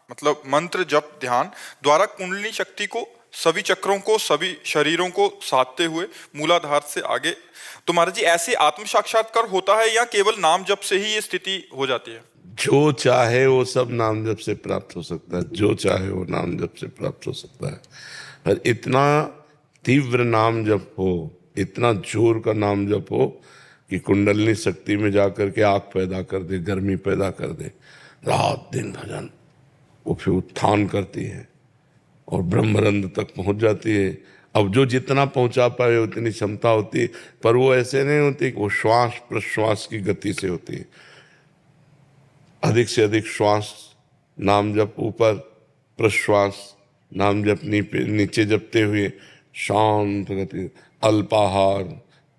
मतलब मंत्र जप ध्यान द्वारा कुंडली शक्ति को, सभी चक्रों को, सभी शरीरों को साधते हुए मूलाधार से आगे। तो महाराज जी ऐसे आत्म साक्षात्कार होता है या केवल नाम जप से ही ये स्थिति हो जाती है? जो चाहे वो सब नाम जप से प्राप्त हो सकता है, जो चाहे वो नाम जप से प्राप्त हो सकता है। पर इतना तीव्र नाम जप हो, इतना जोर का नाम जप हो कि कुंडलनी शक्ति में जाकर के आग पैदा कर दे, गर्मी पैदा कर दे, रात दिन भजन, वो फिर उत्थान करती है और ब्रह्मरंध्र तक पहुंच जाती है। अब जो जितना पहुंचा पाए उतनी क्षमता होती है, पर वो ऐसे नहीं होती, वो श्वास प्रश्वास की गति से होती है। अधिक से अधिक श्वास नाम जप ऊपर, प्रश्वास नाम जप नीचे जपते हुए शांत गति, अल्पाहार,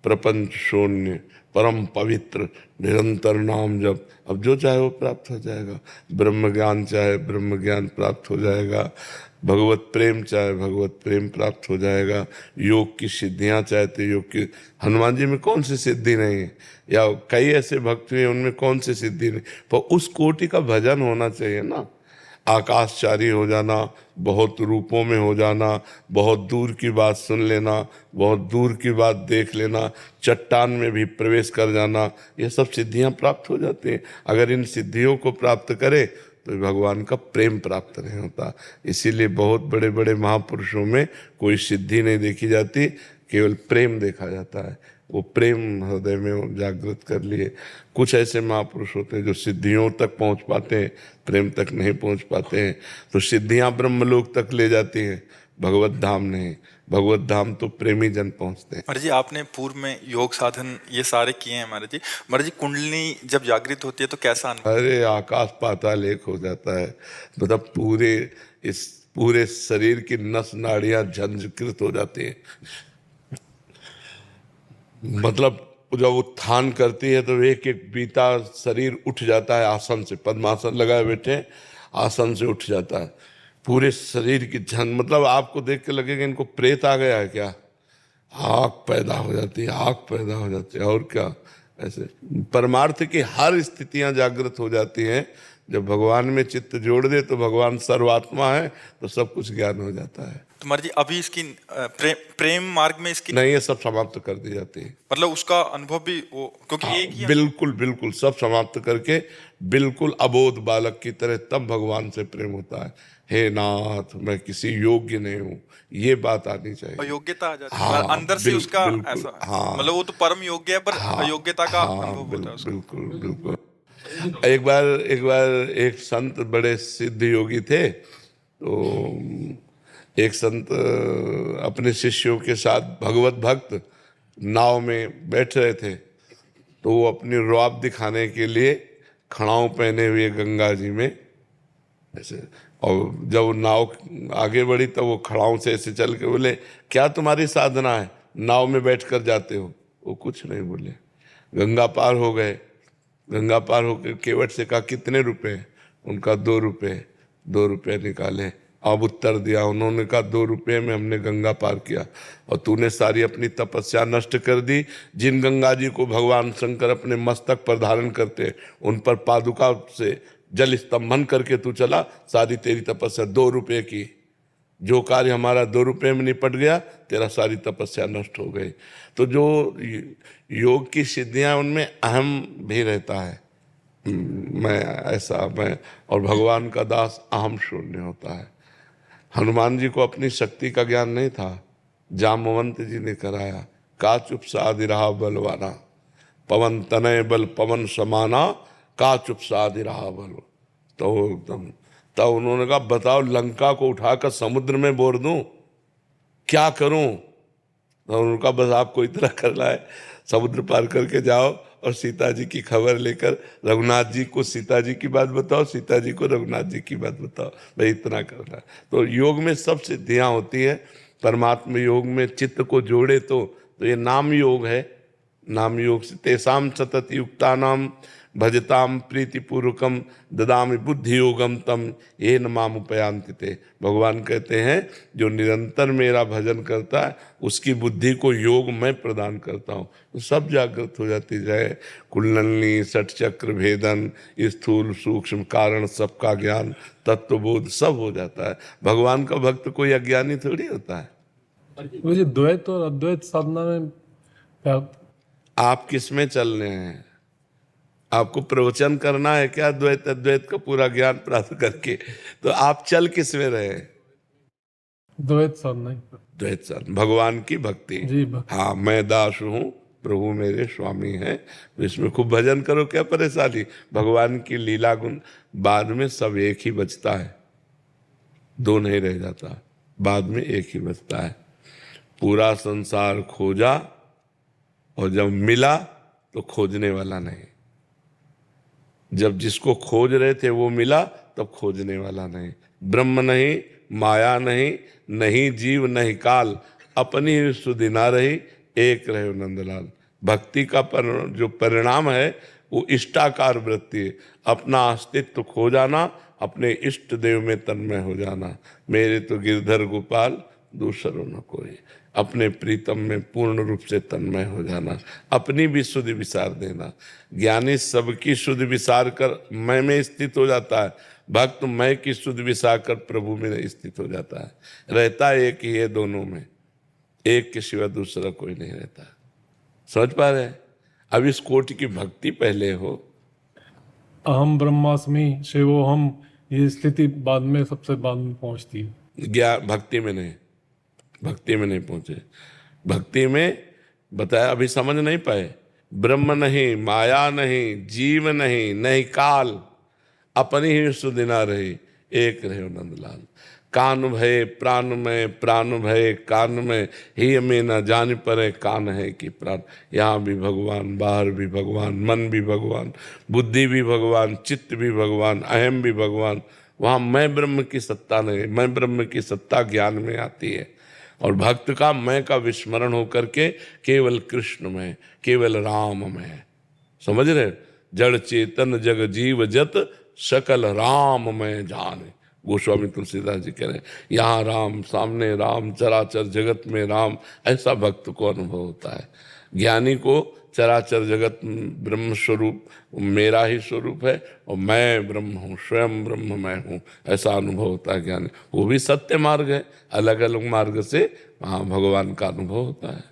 प्रपंच शून्य, परम पवित्र निरंतर नाम जप। अब जो चाहे वो प्राप्त हो जाएगा। ब्रह्म ज्ञान चाहे ब्रह्म ज्ञान प्राप्त हो जाएगा, भगवत प्रेम चाहे भगवत प्रेम प्राप्त हो जाएगा, योग की सिद्धियां चाहते योग की। हनुमान जी में कौन सी सिद्धि नहीं है, या कई ऐसे भक्त हैं उनमें कौन सी सिद्धि नहीं, पर उस कोटि का भजन होना चाहिए ना। आकाशचारी हो जाना, बहुत रूपों में हो जाना, बहुत दूर की बात सुन लेना, बहुत दूर की बात देख लेना, चट्टान में भी प्रवेश कर जाना, ये सब सिद्धियां प्राप्त हो जाती हैं। अगर इन सिद्धियों को प्राप्त करे तो भगवान का प्रेम प्राप्त नहीं होता। इसीलिए बहुत बड़े बड़े महापुरुषों में कोई सिद्धि नहीं देखी जाती, केवल प्रेम देखा जाता है। वो प्रेम हृदय में जागृत कर लिए। कुछ ऐसे महापुरुष होते हैं जो सिद्धियों तक पहुंच पाते हैं, प्रेम तक नहीं पहुंच पाते हैं। तो सिद्धियां ब्रह्मलोक तक ले जाती हैं, भगवत धाम नहीं। भगवत धाम तो प्रेमी जन पहुंचते हैं। महाराज जी आपने पूर्व में योग साधन ये सारे किए हैं महाराज जी। महाराज जी कुंडली जब जागृत होती है तो कैसा अनुभव? अरे आकाश पाताल एक हो जाता है। मतलब पूरे शरीर की नस नाड़ियां झंझकृत हो जाती हैं। मतलब जब उत्थान करती है तो एक एक बीता शरीर उठ जाता है आसन से, पद्मासन लगाए बैठे आसन से उठ जाता है पूरे शरीर की मतलब आपको देख के लगेगा इनको प्रेत आ गया है क्या। आग पैदा हो जाती है, आग पैदा हो जाती है, और क्या। ऐसे परमार्थ की हर स्थितियां जागृत हो जाती हैं। जब भगवान में चित्त जोड़ दे तो भगवान सर्वात्मा है, तो सब कुछ ज्ञान हो जाता है। तो महाराज जी अभी इसकी प्रेम मार्ग में इसकी नहीं, ये सब समाप्त कर दी जाती है। मतलब उसका अनुभव भी वो क्योंकि हाँ, एक ही बिल्कुल बिल्कुल सब समाप्त करके बिल्कुल अबोध बालक की तरह तब भगवान से प्रेम होता है। हे नाथ, मैं किसी योग्य नहीं हूँ, ये बात आनी चाहिए। अयोग्यता आ जाती है। हाँ, अंदर से उसका बिल्कुल, ऐसा हाँ, मतलब वो तो परम योग्य है पर हाँ, अयोग्यता का हाँ, अनुभव होता है उसको। बिल्कुल बिल्कुल। एक बार एक संत बड़े सिद्ध योगी थे, तो एक संत अपने शिष्यों के साथ भगवत भक्त नाव में बैठ रहे थे। तो वो अपनी रौब दिखाने के लिए खड़ाऊ पहने हुए गंगा जी में ऐसे, और जब नाव आगे बढ़ी तो वो खड़ाऊ से ऐसे चल के बोले, क्या तुम्हारी साधना है, नाव में बैठकर जाते हो। वो कुछ नहीं बोले, गंगा पार हो गए। गंगा पार होकर केवट से कहा कितने रुपए, उनका 2 रुपए। 2 रुपए निकाले, अब उत्तर दिया। उन्होंने कहा 2 रुपए में हमने गंगा पार किया, और तूने सारी अपनी तपस्या नष्ट कर दी। जिन गंगा जी को भगवान शंकर अपने मस्तक पर धारण करते, उन पर पादुका से जल स्तंभन करके तू चला, सारी तेरी तपस्या 2 रुपए की। जो कार्य हमारा 2 रुपए में निपट गया, तेरा सारी तपस्या नष्ट हो गई। तो जो योग की सिद्धियां, उनमें अहम भी रहता है, मैं और भगवान का दास अहम शून्य होता है। हनुमान जी को अपनी शक्ति का ज्ञान नहीं था, जामवंत जी ने कराया। का चुप साधि रहा बलवाना, पवन तनय बल पवन समाना, का चुप साधि रहा बल। तो एकदम तब उन्होंने कहा, बताओ लंका को उठाकर समुद्र में बोर दूं, क्या करूं। तो उनका बस आपको इतना करना है, समुद्र पार करके जाओ और सीता जी की खबर लेकर रघुनाथ जी को सीता जी की बात बताओ, सीता जी को रघुनाथ जी की बात बताओ, भाई इतना करना है। तो योग में सब सिद्धियां होती है। परमात्मा योग में चित्त को जोड़े तो ये नाम योग है। नाम योग से तेसाम सतत युक्ता नाम भजताम प्रीतिपूर्वकम ददामि बुद्धि योगम तम ये न माम उपयांति ते। भगवान कहते हैं जो निरंतर मेरा भजन करता है उसकी बुद्धि को योग मैं प्रदान करता हूँ, तो सब जागृत हो जाती जाए। कुंडलिनी सठ चक्र भेदन स्थूल सूक्ष्म कारण सबका ज्ञान तत्वबोध सब हो जाता है। भगवान का भक्त कोई अज्ञानी थोड़ी होता है। मुझे द्वैत और अद्वैत साधना में आप किस में चल रहे हैं? आपको प्रवचन करना है क्या द्वैत अद्वैत का पूरा ज्ञान प्राप्त करके? तो आप चल किस में रहे? द्वैत साधना। द्वैत साधना, भगवान की भक्ति। जी भक्ति। हाँ, मैं दास हूँ, प्रभु मेरे स्वामी हैं, तो इसमें खूब भजन करो, क्या परेशानी। भगवान की लीला गुण बाद में सब एक ही बचता है, दो नहीं रह जाता, बाद में एक ही बचता है। पूरा संसार खोजा और जब मिला तो खोजने वाला नहीं। जब जिसको खोज रहे थे वो मिला तब खोजने वाला नहीं। ब्रह्म नहीं, माया नहीं, नहीं जीव नहीं काल, अपनी ही सुधि ना रही, एक रहे नंदलाल। भक्ति का जो परिणाम है वो इष्टाकार वृत्ति है। अपना अस्तित्व खो जाना, अपने इष्ट देव में तन्मय हो जाना। मेरे तो गिरधर गोपाल दूसरों न कोई, अपने प्रीतम में पूर्ण रूप से तन्मय हो जाना, अपनी भी सुधि विसार देना। ज्ञानी सबकी सुधि विसार कर मैं में स्थित हो जाता है, भक्त मैं की सुधि विसार कर प्रभु में स्थित हो जाता है। रहता एक ही है दोनों में, एक के सिवा दूसरा कोई नहीं रहता। समझ पा रहे हैं? अब इस कोटि की भक्ति पहले हो। अहम ब्रह्मास्मि शिवोहम, ये स्थिति बाद में, सबसे बाद में पहुंचती है। ज्ञान भक्ति में नहीं, भक्ति में नहीं पहुंचे। भक्ति में बताया, अभी समझ नहीं पाए। ब्रह्म नहीं, माया नहीं, जीव नहीं, नहीं काल, अपनी ही सुधि ना रही, एक रहे नंदलाल। कान भय प्राण में, प्राण भय कान में, ही में न जान परे कान है कि प्राण। यहाँ भी भगवान, बाहर भी भगवान, मन भी भगवान, बुद्धि भी भगवान, चित्त भी भगवान, अहम भी भगवान। वहाँ मैं ब्रह्म की सत्ता नहीं, मैं ब्रह्म की सत्ता ज्ञान में आती है। और भक्त का मैं का विस्मरण होकर के केवल कृष्ण में, केवल राम में। समझ रहे? जड़ चेतन जग जीव जत सकल राम में जाने। गोस्वामी तुलसीदास जी कह रहे हैं, यहाँ राम, सामने राम, चराचर जगत में राम। ऐसा भक्त को अनुभव होता है। ज्ञानी को चराचर जगत ब्रह्म स्वरूप मेरा ही स्वरूप है और मैं ब्रह्म हूँ, स्वयं ब्रह्म मैं हूँ, ऐसा अनुभव होता है ज्ञानी। वो भी सत्य मार्ग है, अलग अलग मार्ग से वहाँ भगवान का अनुभव होता है।